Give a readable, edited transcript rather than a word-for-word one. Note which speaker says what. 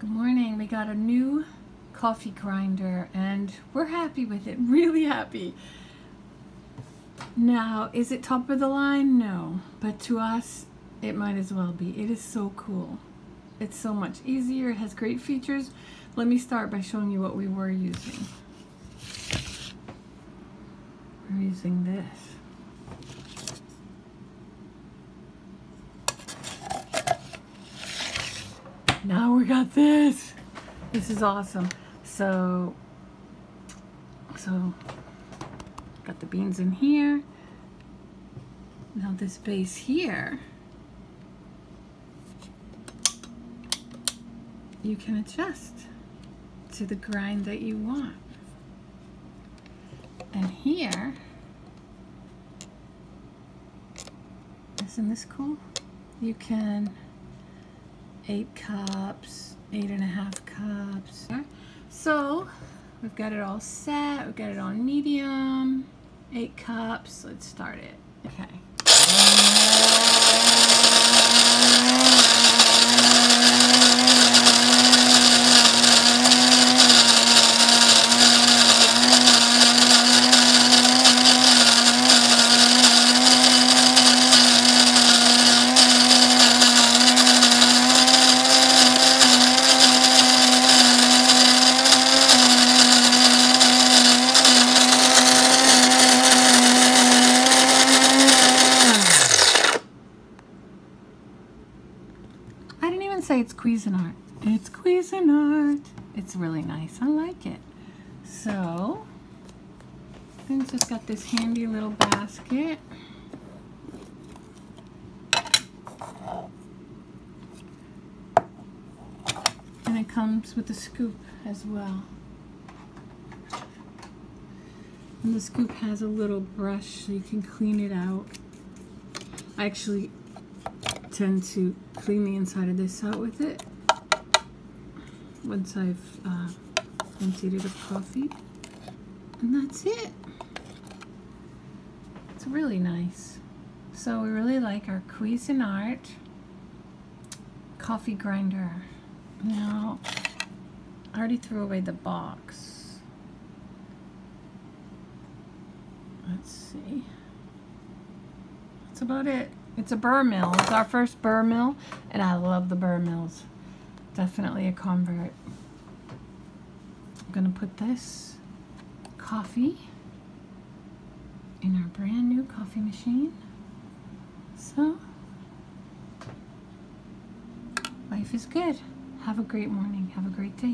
Speaker 1: Good morning. We got a new coffee grinder and we're happy with it, really happy. Now, is it top of the line? No, but to us it might as well be. It is so cool. It's so much easier. It has great features. Let me start by showing you what we were using. We're using this. Now we got this. This is awesome. So got the beans in here. Now this base here, you can adjust to the grind that you want. And here, isn't this cool? You can 8 cups, 8.5 cups. So we've got it all set. We've got it on medium, 8 cups. Let's start it. Okay. I didn't even say it's Cuisinart. It's Cuisinart. It's really nice. I like it. So, then just got this handy little basket. And it comes with a scoop as well. And the scoop has a little brush so you can clean it out. I actually tend to clean the inside of this out with it once I've emptied it of coffee, and that's it. It's really nice. So we really like our Cuisinart coffee grinder. Now, I already threw away the box. Let's see. That's about it. It's a burr mill. It's our first burr mill, and I love the burr mills. Definitely a convert. I'm gonna put this coffee in our brand new coffee machine. So, life is good. Have a great morning. Have a great day.